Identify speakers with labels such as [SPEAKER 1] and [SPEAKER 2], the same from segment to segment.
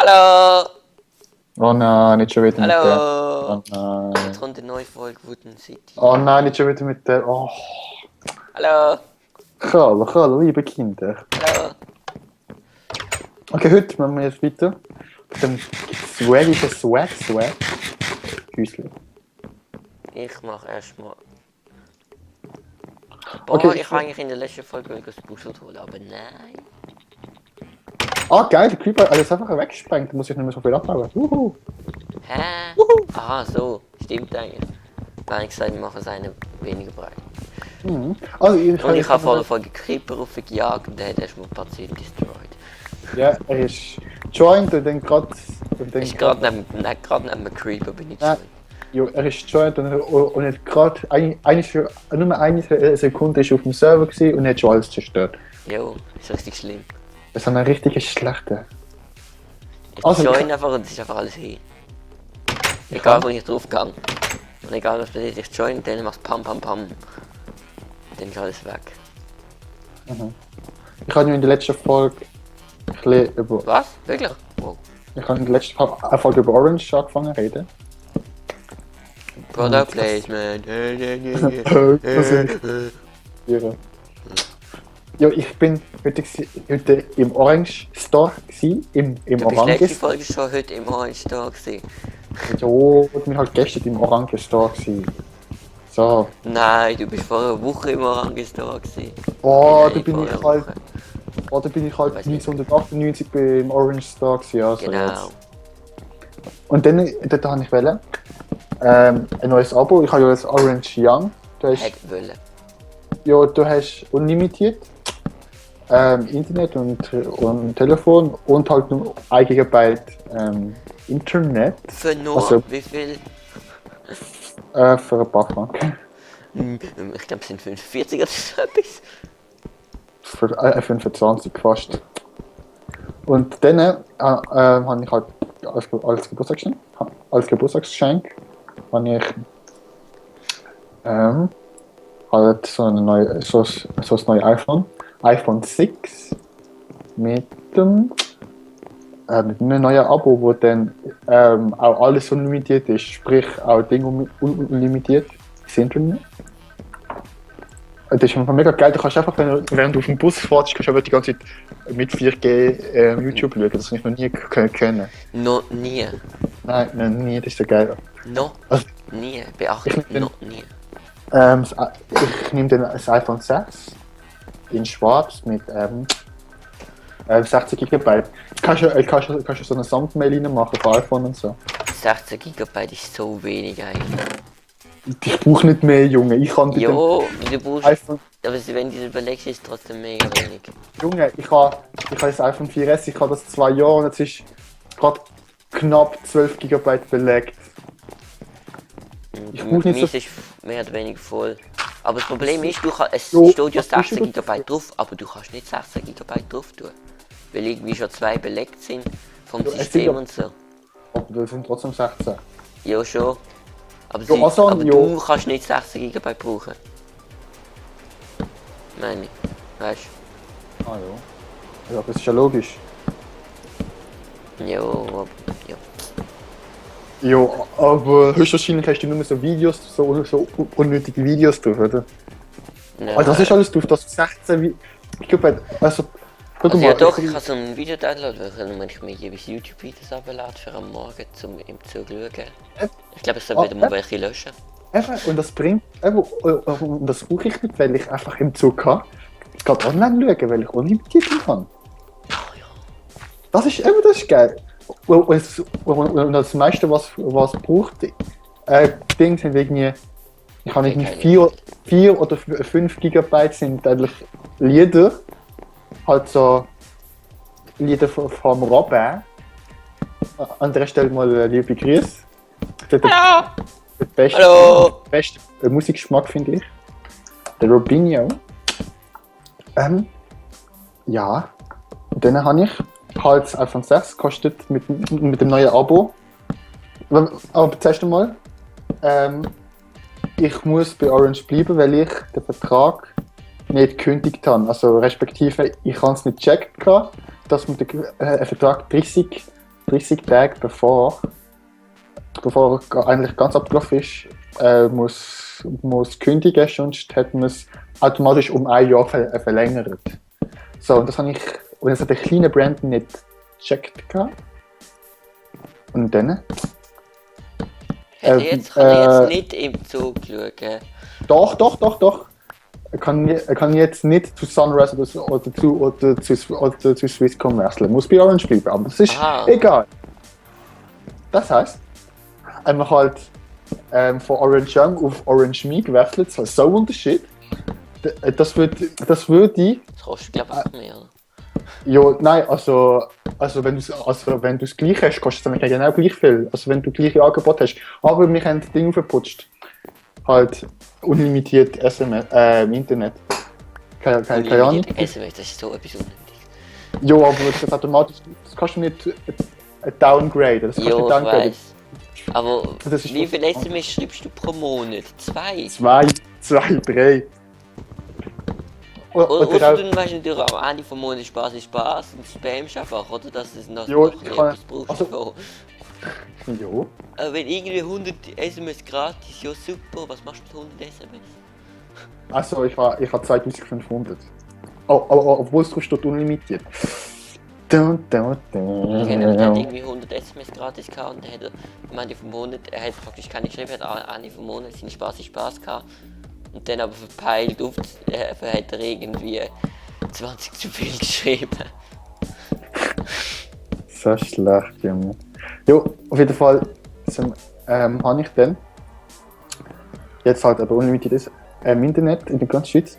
[SPEAKER 1] Hallo!
[SPEAKER 2] Oh nein, nicht schon wieder mit der.
[SPEAKER 1] Hallo!
[SPEAKER 2] Oh nein.
[SPEAKER 1] Jetzt kommt eine neue Folge Wooden City.
[SPEAKER 2] Oh nein, nicht schon wieder mit der. Oh.
[SPEAKER 1] Hallo!
[SPEAKER 2] Hallo, liebe Kinder.
[SPEAKER 1] Hallo!
[SPEAKER 2] Okay, heute machen wir jetzt weiter. Mit dem swaggigen Swag. Häusli.
[SPEAKER 1] Ich mache erstmal.
[SPEAKER 2] Okay,
[SPEAKER 1] Ich habe eigentlich in der letzten Folge das Buschel holen, aber nein.
[SPEAKER 2] Ah, geil, der Creeper hat alles einfach weggesprengt. Da muss ich nicht mehr so viel abbauen.
[SPEAKER 1] Hä? Aha, so. Stimmt eigentlich. Da habe ich gesagt, wir machen seine weniger breit.
[SPEAKER 2] Mhm. Also,
[SPEAKER 1] Und ich habe vor der Folge Creeper aufgejagt und der hat erstmal ein paar Zähne destroyed.
[SPEAKER 2] Ja, er ist joined und dann gerade.
[SPEAKER 1] Ist gerade neben dem Creeper bin ich
[SPEAKER 2] Nein.
[SPEAKER 1] joined.
[SPEAKER 2] Ja, er ist joined und hat gerade nur eine Sekunde ist auf dem Server gewesen und hat schon alles zerstört.
[SPEAKER 1] Jo, ist richtig schlimm.
[SPEAKER 2] Das ist eine richtige Schlechte.
[SPEAKER 1] Ich
[SPEAKER 2] Also,
[SPEAKER 1] join einfach und es ist einfach alles hin. Egal wo ich drauf gehe. Und egal was passiert, ich join, dann machst pam pam pam. Dann ist alles weg.
[SPEAKER 2] Ich habe in der letzten Folge ein bisschen über.
[SPEAKER 1] Was? Wirklich? Wow.
[SPEAKER 2] Ich habe in der letzten Folge über Orange angefangen zu reden.
[SPEAKER 1] Product Placement.
[SPEAKER 2] Ja, ich bin heute im Orange Store gewesen, im
[SPEAKER 1] Du bist
[SPEAKER 2] Orange
[SPEAKER 1] letzte
[SPEAKER 2] Store.
[SPEAKER 1] Folge schon heute im Orange Store gewesen.
[SPEAKER 2] Ja, ich bin halt gestern im Orange Store gewesen. So.
[SPEAKER 1] Nein, du bist vor einer Woche im Orange Store gewesen.
[SPEAKER 2] Boah,
[SPEAKER 1] Nein,
[SPEAKER 2] da bin
[SPEAKER 1] vor
[SPEAKER 2] ich
[SPEAKER 1] einer
[SPEAKER 2] halt.
[SPEAKER 1] Woche.
[SPEAKER 2] Oh, da bin ich halt
[SPEAKER 1] Weiß nicht.
[SPEAKER 2] 1998 beim Orange Store gewesen. Also
[SPEAKER 1] Genau.
[SPEAKER 2] jetzt. Und dann habe ich wählen. Ein neues Abo. Ich habe ja das Orange Young. Du hast,
[SPEAKER 1] Hätte wollen.
[SPEAKER 2] ja, du hast unlimitiert. Internet und Telefon und halt nur 1 GB Internet.
[SPEAKER 1] Für nur
[SPEAKER 2] Also-
[SPEAKER 1] wie viel?
[SPEAKER 2] Für ein paar Franken.
[SPEAKER 1] Ich glaube es sind 45 oder so etwas.
[SPEAKER 2] Für 25 fast. Und dann habe ich halt als Geburtstagsgeschenk habe ich halt so ein neues iPhone 6 mit einem neuen Abo, wo dann auch alles unlimitiert ist, sprich auch Dinge unlimitiert, das Internet. Das ist einfach mega geil, du kannst einfach, während du auf dem Bus fährst, kannst du einfach die ganze Zeit mit 4G YouTube schauen, das habe ich noch nie können.
[SPEAKER 1] Noch nie.
[SPEAKER 2] Nein, noch nie, das ist so geil.
[SPEAKER 1] Noch
[SPEAKER 2] Also-
[SPEAKER 1] nie. Beachtet,
[SPEAKER 2] Ich bin-
[SPEAKER 1] noch nie.
[SPEAKER 2] Ich nehme dann das iPhone 6 in schwarz mit 60 GB. Kannst du so eine Samtmail reinmachen von iPhone und so.
[SPEAKER 1] 16 GB ist so wenig eigentlich.
[SPEAKER 2] Ich brauche nicht mehr, Junge. Ich kann mit dem
[SPEAKER 1] Jo, du brauchst.
[SPEAKER 2] iPhone.
[SPEAKER 1] Aber wenn du das überlegst, ist es trotzdem mega wenig.
[SPEAKER 2] Junge, ich habe das iPhone 4S, ich habe das 2 Jahre und jetzt ist gerade knapp 12 GB belegt. Ich brauch nicht
[SPEAKER 1] Meins
[SPEAKER 2] so-
[SPEAKER 1] ist mehr oder weniger voll. Aber das Problem ist, es
[SPEAKER 2] Jo,
[SPEAKER 1] steht ja
[SPEAKER 2] was tust
[SPEAKER 1] 16
[SPEAKER 2] du
[SPEAKER 1] GB drauf, aber du kannst nicht 16 GB drauf tun. Weil irgendwie schon 2 belegt sind vom
[SPEAKER 2] Ja, es sind
[SPEAKER 1] System
[SPEAKER 2] ja-
[SPEAKER 1] und so.
[SPEAKER 2] Aber das sind trotzdem 16.
[SPEAKER 1] Ja, schon. Aber,
[SPEAKER 2] Jo, also,
[SPEAKER 1] aber
[SPEAKER 2] jo.
[SPEAKER 1] du kannst nicht 16 GB brauchen. Meine ich. Weißt
[SPEAKER 2] Ah ja. Ja, das ist ja logisch.
[SPEAKER 1] du? Ja, aber. Ja.
[SPEAKER 2] Ja, aber höchstwahrscheinlich hast du nur so Videos, so unnötige Videos drauf, oder?
[SPEAKER 1] Nein.
[SPEAKER 2] Also das ist alles drauf, das 16 GB. Also, guck
[SPEAKER 1] Also
[SPEAKER 2] mal.
[SPEAKER 1] ja doch, ich kann so ein Video downloaden, weil ich mir jeweils YouTube-Videos abladen für am Morgen zum im Zug schauen. Ich glaube, ich soll wieder mal welche löschen.
[SPEAKER 2] Eben, und das bringt, und das brauche ich nicht, weil ich einfach im Zug kann. Ich kann online schauen, weil ich unlimitiert kann.
[SPEAKER 1] Ja, ja.
[SPEAKER 2] Das ist geil. Und das meiste, was braucht, Dinge sind irgendwie, ich habe irgendwie 4 oder 5 GB sind eigentlich Lieder, halt so Lieder vom Robin. An der Stelle mal liebe Grüße.
[SPEAKER 1] Hallo!
[SPEAKER 2] Der beste,
[SPEAKER 1] Hallo!
[SPEAKER 2] beste Musikgeschmack finde ich. Der Robinho. Ja. Und dann habe ich halt das iPhone 6 kostet mit dem neuen Abo. Aber zuerst einmal, ich muss bei Orange bleiben, weil ich den Vertrag nicht gekündigt habe. Also respektive, ich habe es nicht gecheckt, dass man den Vertrag 30 30 Tage bevor eigentlich ganz abgelaufen ist, muss kündigen, sonst hat man es automatisch um ein Jahr verlängert. So, und das hat der kleine Brandon nicht gecheckt. Und dann?
[SPEAKER 1] Kann ich jetzt nicht im Zug schauen?
[SPEAKER 2] Doch. Er kann jetzt nicht zu Sunrise oder zu Swisscom wechseln. Muss bei Orange bleiben, aber das ist egal. Das heisst, er hat halt von Orange Young auf Orange Me gewechselt. Das ist so ein Unterschied. Das würde.
[SPEAKER 1] Das kostet, glaube ich, auch mehr.
[SPEAKER 2] Ja, nein, also wenn du es gleich hast, kostet es dann genau gleich viel. Also wenn du gleiche Angebot hast. Aber wir haben das Ding aufgeputzt. Halt unlimitiert SMS, im Internet. Keine Ahnung.
[SPEAKER 1] SMS, das ist so etwas unnötiges.
[SPEAKER 2] Ja, aber das ist automatisch, das kannst du nicht downgraden. Das kannst du nicht downgraden.
[SPEAKER 1] Aber wie viele SMS schreibst du pro Monat? 2?
[SPEAKER 2] 3.
[SPEAKER 1] Oder du weißt natürlich am Ende vom Monat Spaß ist Spaß und spamst einfach, oder? Dass es noch etwas brauchst.
[SPEAKER 2] Jo.
[SPEAKER 1] Aber wenn irgendwie 100 SMS gratis, ja super, was machst du mit 100 SMS?
[SPEAKER 2] Also ich habe 2500. Obwohl es steht unlimitiert.
[SPEAKER 1] Er hat irgendwie 100 SMS gratis gehabt und dann hat er am Ende vom Monat, er hat praktisch keine geschrieben, er hat am Ende vom Monat seinen Spaß gehabt. Und dann aber verpeilt hat er irgendwie 20 zu viel geschrieben.
[SPEAKER 2] So schlecht, Junge. Jo, auf jeden Fall habe ich dann jetzt halt aber unlimited ist im Internet in der ganzen Schweiz.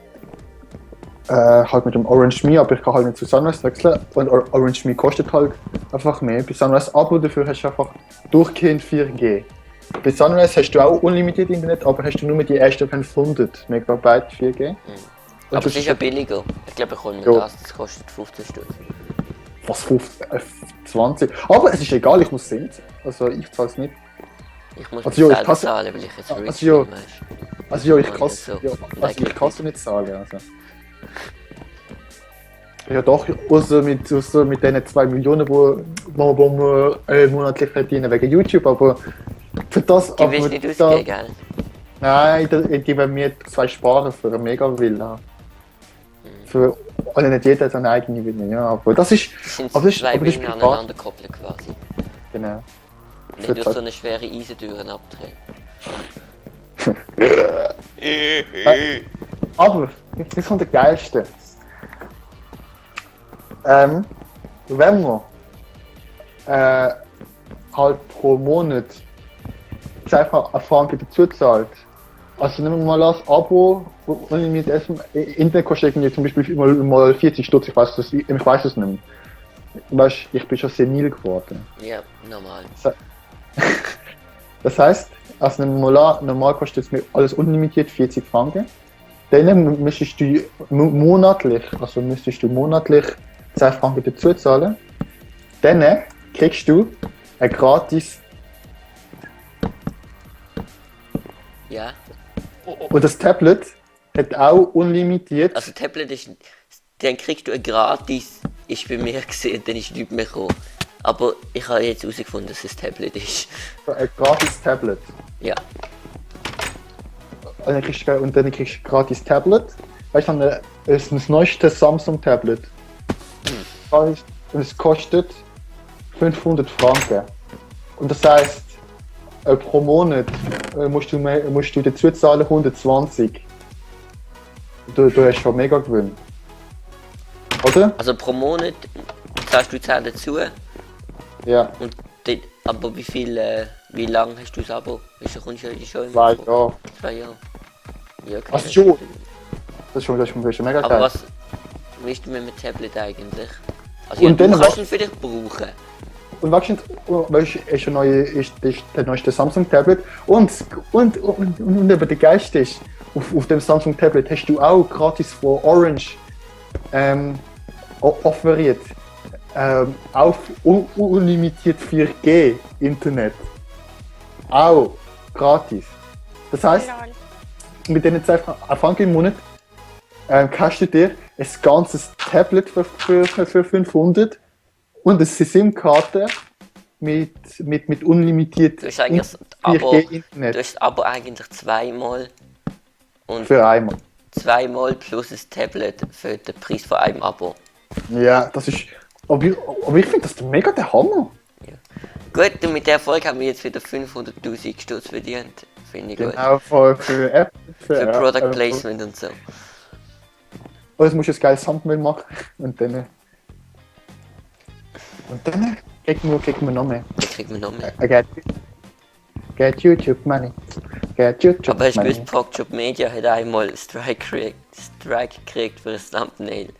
[SPEAKER 2] Halt mit dem Orange Me, aber ich kann halt nicht zu Sunrise wechseln. Und Orange Me kostet halt einfach mehr. Bei Sunrise aber dafür hast du einfach durchgehend 4G. Bei Sunrise hast du auch unlimited Internet, aber hast du nur mit die ersten 500 Megabyte 4G.
[SPEAKER 1] Aber es ist ja billiger. Ich glaube, ich komme das kostet 15 Stück.
[SPEAKER 2] Was, 20? Aber es ist egal, ich muss sehen. Also ich zahle es nicht.
[SPEAKER 1] Ich muss selber zahlen, weil ich jetzt rich bin,
[SPEAKER 2] ich kann es nicht zahlen. Also. Ja doch, außer mit den 2 Millionen, die wir monatlich verdienen wegen YouTube, aber für das...
[SPEAKER 1] Die willst du nicht ausgeben, gell?
[SPEAKER 2] Nein, die wollen mir 2 sparen für eine Mega-Villa. Für nicht jeder hat seine eigene Villa, ja, aber das ist...
[SPEAKER 1] Das sind 2 Villen aneinander koppeln quasi.
[SPEAKER 2] Genau.
[SPEAKER 1] Nicht durch so eine schwere Eisentüren abdrehen.
[SPEAKER 2] Aber, das ist der geilste. Wenn man halt pro Monat einfach eine Franken dazu zahlt, also nehmen wir mal das Abo, wenn ich mit Internet kostet irgendwie zum Beispiel mal 40 Stutz, ich weiß es nicht mehr. Weißt, ich bin schon senil geworden.
[SPEAKER 1] Ja, normal.
[SPEAKER 2] Das heißt, also normal kostet es mir alles unlimitiert 40 Franken. Dann müsstest du monatlich 10 Franken dazu zahlen. Dann kriegst du ein gratis.
[SPEAKER 1] Ja.
[SPEAKER 2] Und das Tablet hat auch unlimitiert.
[SPEAKER 1] Also Tablet ist. Dann kriegst du ein gratis. Ist bei mir gesehen, dann ist nichts mehr gekommen. Aber ich habe jetzt herausgefunden, dass es ein Tablet ist.
[SPEAKER 2] Ein gratis Tablet.
[SPEAKER 1] Ja.
[SPEAKER 2] Und dann kriegst du ein gratis Tablet. Weißt du, das ist das neueste Samsung Tablet. Und es kostet 500 Franken. Und das heisst, pro Monat musst du dazu zahlen 120. Du hast schon mega Gewinn. Oder?
[SPEAKER 1] Also pro Monat zahlst du 10 dazu.
[SPEAKER 2] Ja.
[SPEAKER 1] Und aber wie lange hast du das Abo? Wieso kommst du schon immer
[SPEAKER 2] 2 Jahre.
[SPEAKER 1] 2 Jahre. Ja, okay.
[SPEAKER 2] Also schon. Das ist schon mega geil.
[SPEAKER 1] Aber was willst du mit dem Tablet eigentlich? Also
[SPEAKER 2] und
[SPEAKER 1] ja,
[SPEAKER 2] dann
[SPEAKER 1] kannst du ihn vielleicht brauchen.
[SPEAKER 2] Und weißt du, ist der neueste Samsung Tablet und über der Geist ist, auf dem Samsung Tablet hast du auch gratis von Orange offeriert. Auf unlimitiert 4G Internet. Auch gratis. Das heisst, mit denen 2 Franken im Monat kannst du dir ein ganzes Tablet für 500 und eine SIM-Karte mit unlimitiert
[SPEAKER 1] Du hast eigentlich das Abo,
[SPEAKER 2] 4G
[SPEAKER 1] du
[SPEAKER 2] Internet
[SPEAKER 1] hast das Abo eigentlich zweimal und
[SPEAKER 2] für einmal.
[SPEAKER 1] zweimal plus ein Tablet für den Preis von einem Abo.
[SPEAKER 2] Ja, das ist. Aber ich finde das mega der Hammer.
[SPEAKER 1] Gut, und mit der Folge haben wir jetzt wieder 500.000 Stutz verdient. Finde ich gut.
[SPEAKER 2] Genau, für App.
[SPEAKER 1] Für Product Placement und so.
[SPEAKER 2] Und jetzt musst du ein geiles Thumbnail machen und dann. Kriegen wir noch mehr.
[SPEAKER 1] Da kriegt man noch mehr.
[SPEAKER 2] Get YouTube money. Get YouTube
[SPEAKER 1] Aber hast du
[SPEAKER 2] money.
[SPEAKER 1] gewusst, PogJob Media hat einmal Strike gekriegt für ein Thumbnail.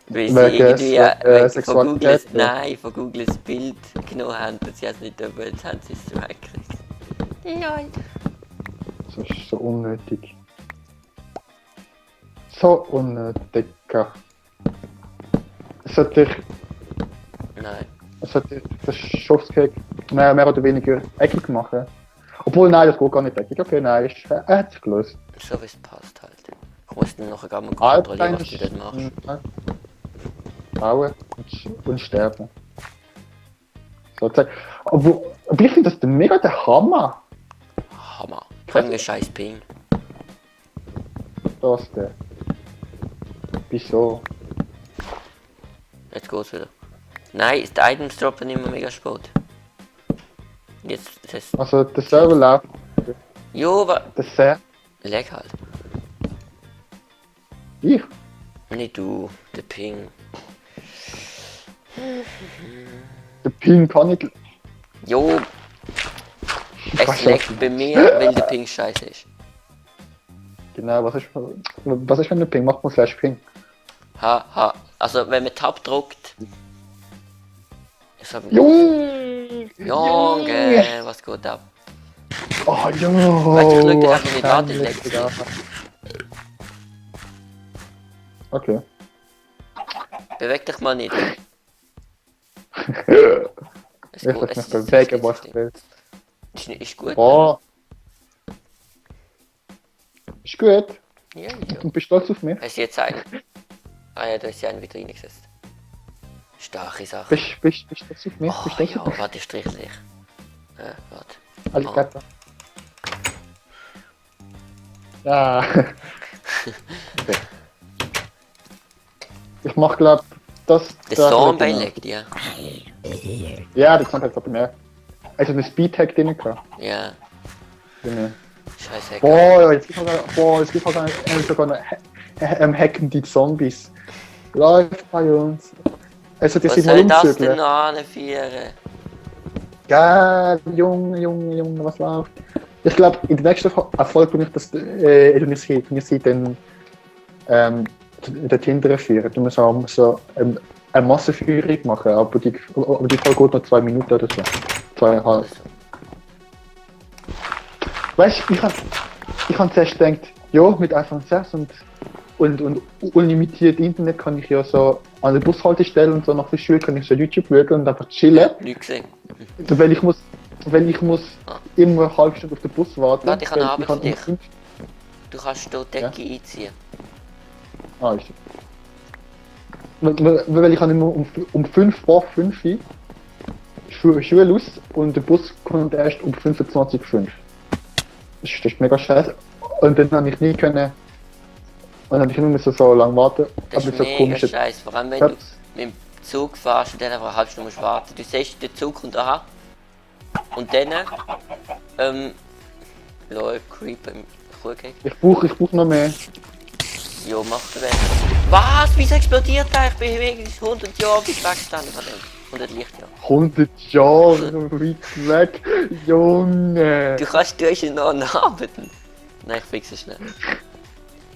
[SPEAKER 1] Weil sie
[SPEAKER 2] Wegen
[SPEAKER 1] irgendwie von Google,
[SPEAKER 2] Sexualität, ja.
[SPEAKER 1] nein, von Google das Bild genommen haben und sie es nicht dabei, jetzt haben sie Strike gekriegt. Nein.
[SPEAKER 2] Das ist so unnötig. So unnötig. Es hat dich das Schafscake mehr oder weniger eckig machen. Obwohl, nein, das geht gar nicht eckig. Okay, nein, er hat sich gelöst.
[SPEAKER 1] So wie es passt halt. Ich muss dann nachher mal kontrollieren, was du dort machst.
[SPEAKER 2] Bauen und sterben. Sozusagen. Aber ich finde das mega der Hammer.
[SPEAKER 1] Hammer. Bring mir scheiß Ping.
[SPEAKER 2] Das der. Wieso?
[SPEAKER 1] Jetzt geht's wieder. Nein, die Items droppen immer mega spät. Jetzt, das...
[SPEAKER 2] Also der Server läuft.
[SPEAKER 1] Jo, aber...
[SPEAKER 2] Der Server.
[SPEAKER 1] Leg halt.
[SPEAKER 2] Ich?
[SPEAKER 1] Nicht du, der Ping.
[SPEAKER 2] Der Ping kann nicht.
[SPEAKER 1] Jo, es
[SPEAKER 2] weiß
[SPEAKER 1] leckt
[SPEAKER 2] nicht.
[SPEAKER 1] bei mir, weil der Ping scheiße ist.
[SPEAKER 2] Genau, was ist wenn der Ping macht? Man slash Ping.
[SPEAKER 1] Ha. Also, wenn man Tab drückt... Ich sag...
[SPEAKER 2] Junge!
[SPEAKER 1] Junge, was geht ab?
[SPEAKER 2] Oh, Junge!
[SPEAKER 1] Weißt du, ich drück einfach nicht an, das leckt sich.
[SPEAKER 2] Okay.
[SPEAKER 1] Beweg dich mal nicht. Es
[SPEAKER 2] Ich
[SPEAKER 1] geht-
[SPEAKER 2] muss
[SPEAKER 1] es
[SPEAKER 2] mich
[SPEAKER 1] ist-
[SPEAKER 2] bewegen,
[SPEAKER 1] es
[SPEAKER 2] was
[SPEAKER 1] ist-
[SPEAKER 2] du willst.
[SPEAKER 1] Ist gut.
[SPEAKER 2] Oh! Ist gut.
[SPEAKER 1] Ja, ja.
[SPEAKER 2] Du bist stolz auf mich.
[SPEAKER 1] Hast du jetzt einen? Ah ja, da ist ja einen wieder reingesetzt. Starke Sache.
[SPEAKER 2] Bist du stolz auf mich?
[SPEAKER 1] Oh
[SPEAKER 2] Bist du stolz
[SPEAKER 1] ja,
[SPEAKER 2] auf mich?
[SPEAKER 1] warte, strichlich. Warte.
[SPEAKER 2] Alligator. Ja. Okay. Ich mach glaub das.
[SPEAKER 1] Der
[SPEAKER 2] das
[SPEAKER 1] Zombie
[SPEAKER 2] genau.
[SPEAKER 1] legt, ja.
[SPEAKER 2] Ja, das kommt halt glaub mehr. Also eine Speedhack drin gehabt.
[SPEAKER 1] Ja.
[SPEAKER 2] Genau.
[SPEAKER 1] Scheiße.
[SPEAKER 2] Boah, jetzt gibt sogar noch hacken die Zombies. Läuft bei uns. Es hat
[SPEAKER 1] Was
[SPEAKER 2] jetzt mal
[SPEAKER 1] soll das denn
[SPEAKER 2] umzügeln.
[SPEAKER 1] noch anführen?
[SPEAKER 2] Geil, Junge, was läuft? Ich glaube, in der nächsten Erfolg bin ich das Initiative dann dort hinterher führen. Du musst so eine Massenführung machen, aber die Folge geht noch 2 Minuten oder so. 2,5. Weißt du, ich hab zuerst gedacht, ja, mit iPhone 6 und unlimitiert Internet kann ich ja so an der Bushaltestelle und so nach der Schule kann ich so YouTube schauen und einfach chillen.
[SPEAKER 1] Nicht gesehen.
[SPEAKER 2] Weil ich muss immer eine halbe Stunde auf den Bus warten.
[SPEAKER 1] Warte, ich habe eine
[SPEAKER 2] weil
[SPEAKER 1] Arbeit für dich.
[SPEAKER 2] um
[SPEAKER 1] Du kannst hier die Decke einziehen.
[SPEAKER 2] ist weil ich habe immer um 5 vor 5 Schule aus und der Bus kommt erst um 25:05. Das ist mega scheiße. Und dann habe ich nie können. Und dann habe ich immer so lange warten.
[SPEAKER 1] Das
[SPEAKER 2] Aber
[SPEAKER 1] ist
[SPEAKER 2] so
[SPEAKER 1] mega
[SPEAKER 2] komische.
[SPEAKER 1] scheiße. Vor allem wenn du mit dem Zug fährst und dann einfach eine halbe Stunde musst warten. Du siehst, der Zug kommt aha. Und dann, lol, Creeper im Kuhgeg.
[SPEAKER 2] Ich brauch noch mehr.
[SPEAKER 1] Jo, mach du weg. Was? Wieso explodiert der? Ich bin wenigstens 100 Jahre weit weggestanden von dem. 100 Lichtjahre.
[SPEAKER 2] 100 Jahre weit weg. Junge.
[SPEAKER 1] Du hast ja noch arbeiten. Nein, ich fixe es schnell.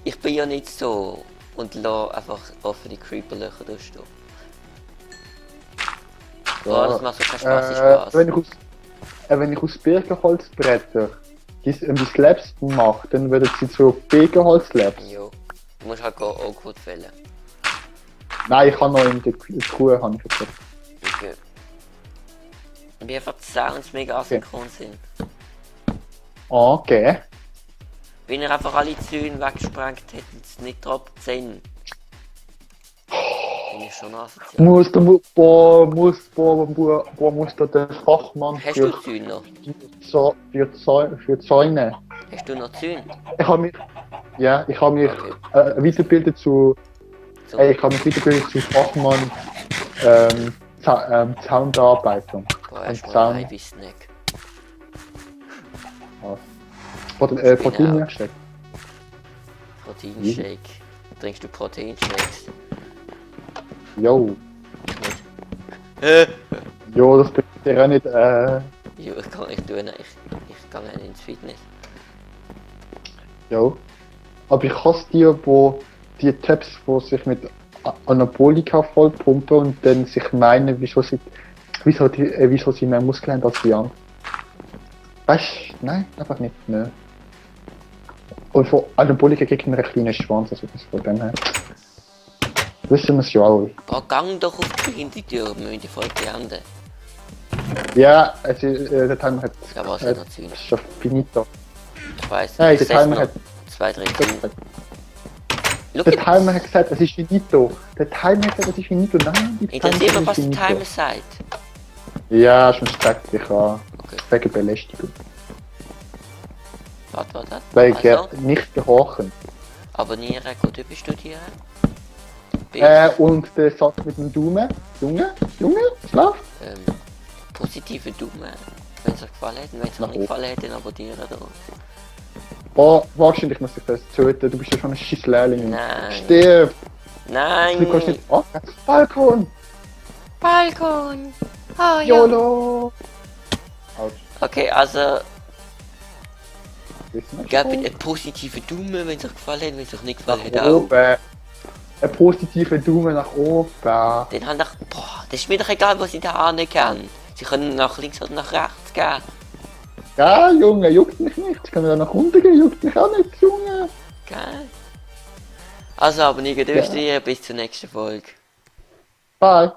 [SPEAKER 1] Ich bin ja nicht so und lasse einfach offene Creeper-Löcher durchstehen. Oh, das macht so keinen Spaß.
[SPEAKER 2] Wenn ich aus Birkenholzbretter die Slabs mache, dann werden sie so Birkenholz-Slabs.
[SPEAKER 1] Jo. Du musst halt auch gut fällen.
[SPEAKER 2] Nein, ich habe noch in der Kuh habe ich verkauft.
[SPEAKER 1] Okay. Wie einfach die Sounds mega asynchron sind.
[SPEAKER 2] Okay.
[SPEAKER 1] Wenn er einfach alle Zäune weggesprengt hätte, es nicht drauf 10. Finde ich schon asozial.
[SPEAKER 2] Muss da der Fachmann
[SPEAKER 1] Hast du Zäune noch?
[SPEAKER 2] für Zäune.
[SPEAKER 1] Hast du noch Zäune?
[SPEAKER 2] Ich habe mich
[SPEAKER 1] Okay.
[SPEAKER 2] weitergebildet zu
[SPEAKER 1] So.
[SPEAKER 2] zu Fachmann Zaunbearbeitung.
[SPEAKER 1] Boah,
[SPEAKER 2] Und
[SPEAKER 1] erstmal
[SPEAKER 2] Zaun,
[SPEAKER 1] ein Snack.
[SPEAKER 2] Proteinherstellung.
[SPEAKER 1] Proteinshake. Trinkst du Proteinshakes?
[SPEAKER 2] Jo,
[SPEAKER 1] Nicht?
[SPEAKER 2] jo, das bringt dir auch nicht.
[SPEAKER 1] Ja, ich gehe nicht ins Fitness.
[SPEAKER 2] Jo. Aber ich hasse die Tabs, die sich mit Anabolika vollpumpen und dann sich meinen, wieso sie mehr Muskeln haben als die anderen. Weißt du? Nein, einfach nicht. Nö. Und von Anabolika kriegt man einen kleinen Schwanz, also das von dem her. Wissen wir es ja alle.
[SPEAKER 1] Oh, gang doch auf die Hintertür, wir müssen die Folge beenden.
[SPEAKER 2] Ja, der Timer hat.
[SPEAKER 1] Ja, was hat er Zäune?
[SPEAKER 2] ist schon finito.
[SPEAKER 1] Ich weiss,
[SPEAKER 2] Nein,
[SPEAKER 1] ich
[SPEAKER 2] der
[SPEAKER 1] setz
[SPEAKER 2] Timer
[SPEAKER 1] noch
[SPEAKER 2] hat.
[SPEAKER 1] 2, 3 Zäune. Schau
[SPEAKER 2] Der
[SPEAKER 1] jetzt.
[SPEAKER 2] Timer hat gesagt, es ist finito. Der Timer hat gesagt, es ist finito. Nein, der
[SPEAKER 1] Interessiert mich, was der
[SPEAKER 2] finito.
[SPEAKER 1] Timer sagt.
[SPEAKER 2] Ja, schon steckt dich an.
[SPEAKER 1] Okay.
[SPEAKER 2] Wegen Belästigung.
[SPEAKER 1] Warte.
[SPEAKER 2] Wegen
[SPEAKER 1] Also,
[SPEAKER 2] nicht gehorchen.
[SPEAKER 1] abonnieren, gut überstudieren.
[SPEAKER 2] Und der Satz mit dem Daumen. Junge, schlaf.
[SPEAKER 1] Positive Daumen, wenn es euch gefallen hat. Und wenn es euch nicht gefallen hat, dann abonnieren doch.
[SPEAKER 2] Oh, wahrscheinlich muss ich das töten. Du bist ja schon ein Schisslehrling.
[SPEAKER 1] Nein.
[SPEAKER 2] Stirb!
[SPEAKER 1] Nein!
[SPEAKER 2] Du kannst nicht. Oh, Balkon!
[SPEAKER 1] Balkon! Oh ja!
[SPEAKER 2] YOLO! Autsch.
[SPEAKER 1] Okay, also,
[SPEAKER 2] Wissen wir
[SPEAKER 1] gebt
[SPEAKER 2] schon?
[SPEAKER 1] einen positiven Daumen, wenn es euch gefallen hat. Wenn es euch nicht gefallen hat,
[SPEAKER 2] Nach
[SPEAKER 1] auch.
[SPEAKER 2] oben. Ein positiver Daumen nach oben.
[SPEAKER 1] Dann haben doch, boah, das ist mir doch egal, was ich da kann. Sie können nach links oder nach rechts gehen.
[SPEAKER 2] Ja, Junge, juckt mich nicht. Ich kann wieder nach unten gehen, juckt mich auch nicht, Junge.
[SPEAKER 1] Geil. Also abonniert, bis zur nächsten Folge.
[SPEAKER 2] Bye.